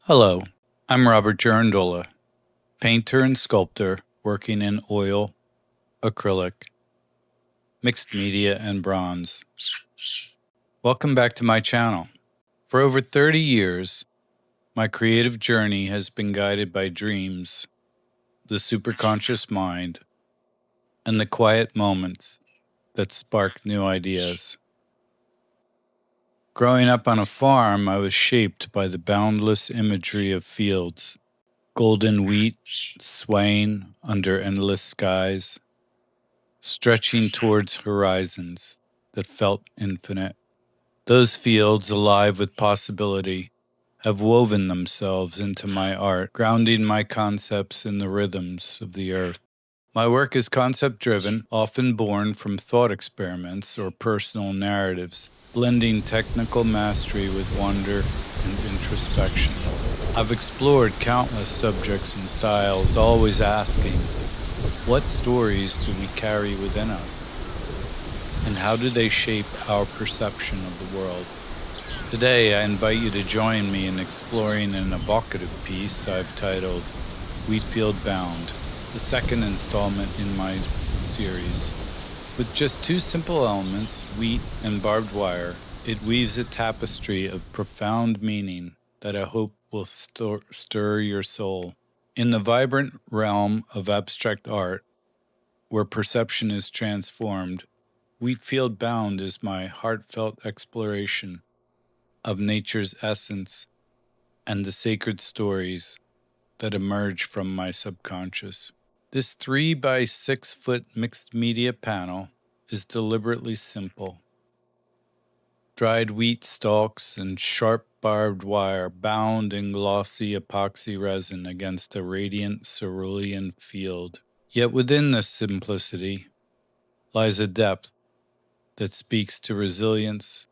Hello, I'm Robert Girandola, painter and sculptor working in oil, acrylic, mixed media, and bronze. Welcome back to my channel. For over 30 years, my creative journey has been guided by dreams, the superconscious mind, and the quiet moments that spark new ideas. Growing up on a farm, I was shaped by the boundless imagery of fields, golden wheat swaying under endless skies, stretching towards horizons that felt infinite. Those fields, alive with possibility, have woven themselves into my art, grounding my concepts in the rhythms of the earth. My work is concept-driven, often born from thought experiments or personal narratives, blending technical mastery with wonder and introspection. I've explored countless subjects and styles, always asking, what stories do we carry within us? And how do they shape our perception of the world? Today, I invite you to join me in exploring an evocative piece I've titled WheatfieldBound, the second installment in my series. With just two simple elements, wheat and barbed wire, it weaves a tapestry of profound meaning that I hope will stir your soul. In the vibrant realm of abstract art, where perception is transformed, WheatfieldBound is my heartfelt exploration of nature's essence and the sacred stories that emerge from my subconscious. This 3 by 6 foot mixed media panel is deliberately simple. Dried wheat stalks and sharp barbed wire bound in glossy epoxy resin against a radiant cerulean field. Yet within this simplicity lies a depth that speaks to resilience,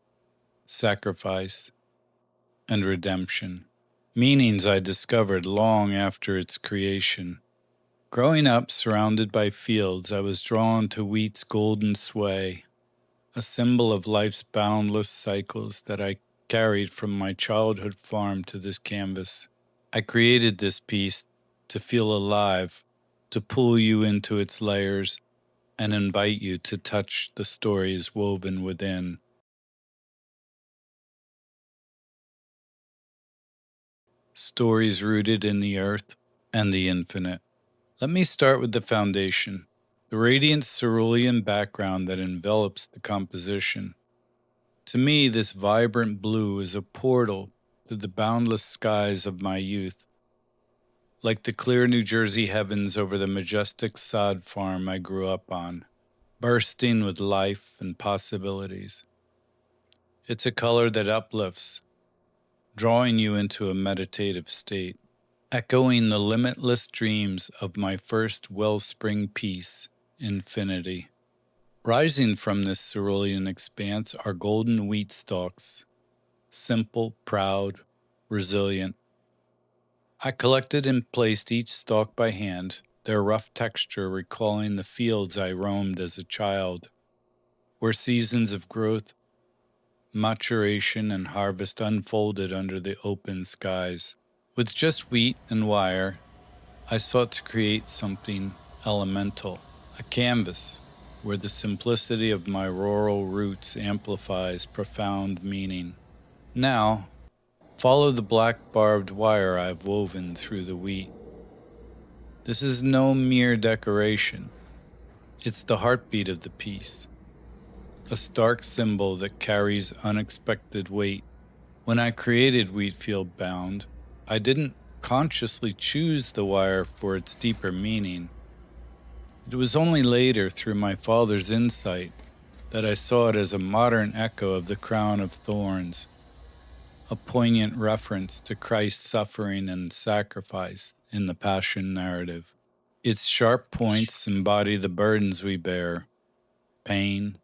sacrifice, and redemption. Meanings I discovered long after its creation. Growing up surrounded by fields, I was drawn to wheat's golden sway, a symbol of life's boundless cycles that I carried from my childhood farm to this canvas. I created this piece to feel alive, to pull you into its layers, and invite you to touch the stories woven within. Stories rooted in the earth and the infinite. Let me start with the foundation, the radiant cerulean background that envelops the composition. To me, this vibrant blue is a portal to the boundless skies of my youth, like the clear New Jersey heavens over the majestic sod farm I grew up on, bursting with life and possibilities. It's a color that uplifts, drawing you into a meditative state, echoing the limitless dreams of my first wellspring piece, Infinity. Rising from this cerulean expanse are golden wheat stalks, simple, proud, resilient. I collected and placed each stalk by hand, their rough texture recalling the fields I roamed as a child, where seasons of growth, maturation, and harvest unfolded under the open skies. With just wheat and wire, I sought to create something elemental, a canvas where the simplicity of my rural roots amplifies profound meaning. Now, follow the black barbed wire I've woven through the wheat. This is no mere decoration. It's the heartbeat of the piece, a stark symbol that carries unexpected weight. When I created WheatfieldBound, I didn't consciously choose the wire for its deeper meaning. It was only later, through my father's insight, that I saw it as a modern echo of the crown of thorns, a poignant reference to Christ's suffering and sacrifice in the Passion narrative. Its sharp points embody the burdens we bear, pain,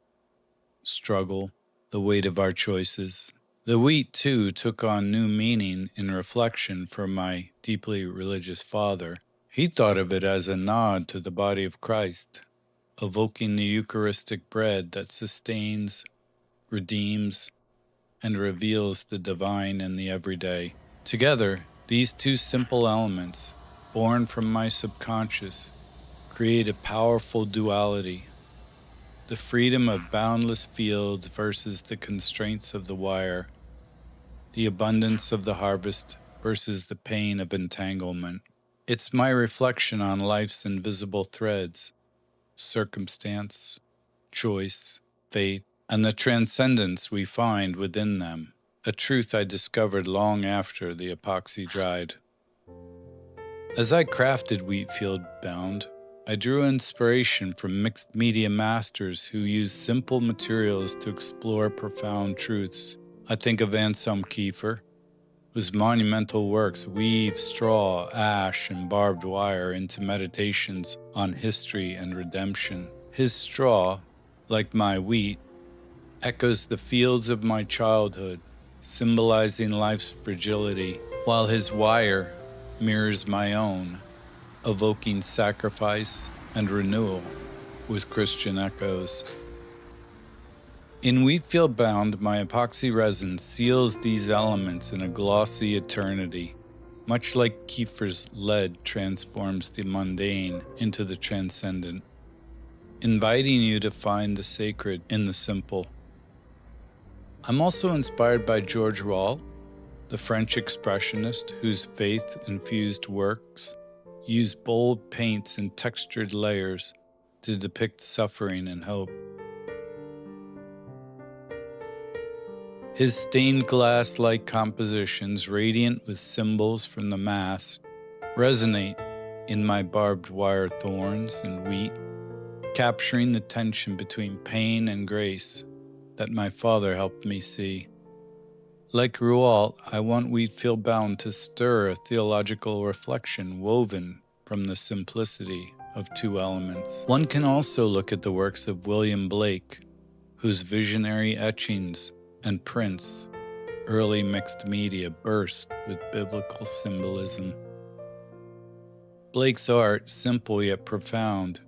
struggle, the weight of our choices. The wheat, too, took on new meaning in reflection from my deeply religious father. He thought of it as a nod to the body of Christ, evoking the Eucharistic bread that sustains, redeems, and reveals the divine in the everyday. Together, These two simple elements, born from my subconscious, create a powerful duality: the freedom of boundless fields versus the constraints of the wire, the abundance of the harvest versus the pain of entanglement. It's my reflection on life's invisible threads: circumstance, choice, fate, and the transcendence we find within them, a truth I discovered long after the epoxy dried. As I crafted WheatfieldBound, I drew inspiration from mixed media masters who use simple materials to explore profound truths. I think of Anselm Kiefer, whose monumental works weave straw, ash, and barbed wire into meditations on history and redemption. His straw, like my wheat, echoes the fields of my childhood, symbolizing life's fragility, while his wire mirrors my own, evoking sacrifice and renewal with Christian echoes. In WheatfieldBound, my epoxy resin seals these elements in a glossy eternity, much like Kiefer's lead transforms the mundane into the transcendent, inviting you to find the sacred in the simple. I'm also inspired by George Rouault, the French expressionist whose faith-infused works use bold paints and textured layers to depict suffering and hope. His stained glass-like compositions, radiant with symbols from the Mass, resonate in my barbed wire thorns and wheat, capturing the tension between pain and grace that my father helped me see. Like Rouault, I want WheatfieldBound to stir a theological reflection woven from the simplicity of two elements. One can also look at the works of William Blake, whose visionary etchings and prints, early mixed media, burst with biblical symbolism. Blake's art, simple yet profound,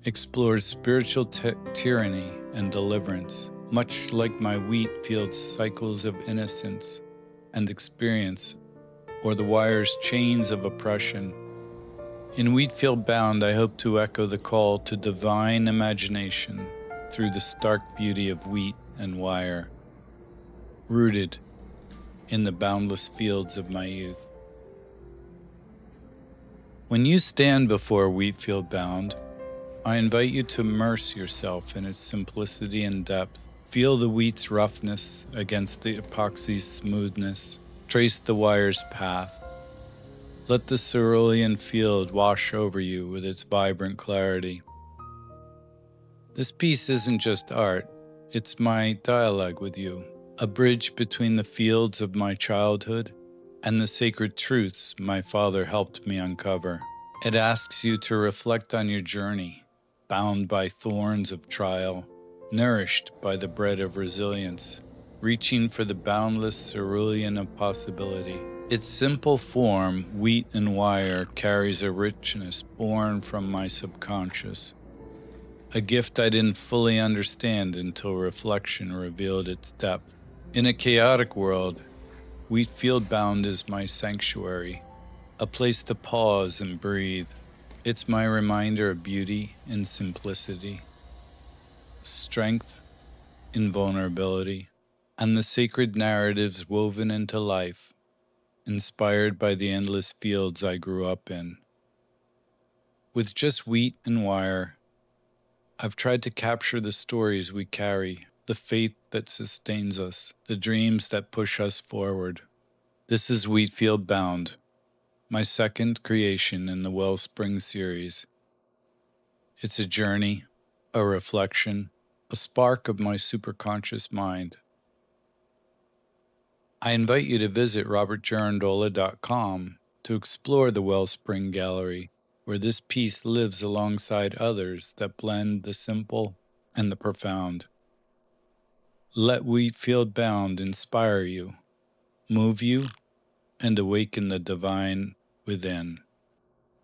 explores spiritual tyranny and deliverance, much like my wheat field's cycles of innocence and experience, or the wire's chains of oppression. In WheatfieldBound, I hope to echo the call to divine imagination through the stark beauty of wheat and wire, rooted in the boundless fields of my youth. When you stand before WheatfieldBound, I invite you to immerse yourself in its simplicity and depth. Feel the wheat's roughness against the epoxy's smoothness. Trace the wire's path. Let the cerulean field wash over you with its vibrant clarity. This piece isn't just art, it's my dialogue with you, a bridge between the fields of my childhood and the sacred truths my father helped me uncover. It asks you to reflect on your journey, bound by thorns of trial, nourished by the bread of resilience, reaching for the boundless cerulean of possibility. Its simple form, wheat and wire, carries a richness born from my subconscious, a gift I didn't fully understand until reflection revealed its depth. In a chaotic world, WheatfieldBound is my sanctuary, a place to pause and breathe. It's my reminder of beauty in simplicity, strength in vulnerability, and the sacred narratives woven into life, inspired by the endless fields I grew up in. With just wheat and wire, I've tried to capture the stories we carry, the faith that sustains us, the dreams that push us forward. This is WheatfieldBound, my second creation in the WellSpring series. It's a journey, a reflection, a spark of my superconscious mind. I invite you to visit robertgirandola.com to explore the WellSpring Gallery, where this piece lives alongside others that blend the simple and the profound. Let WheatfieldBound inspire you, move you, and awaken the divine within.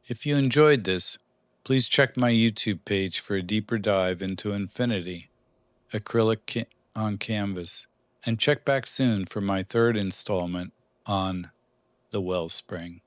If you enjoyed this, please check my YouTube page for a deeper dive into infinity, acrylic on canvas, and check back soon for my third installment on the Wellspring.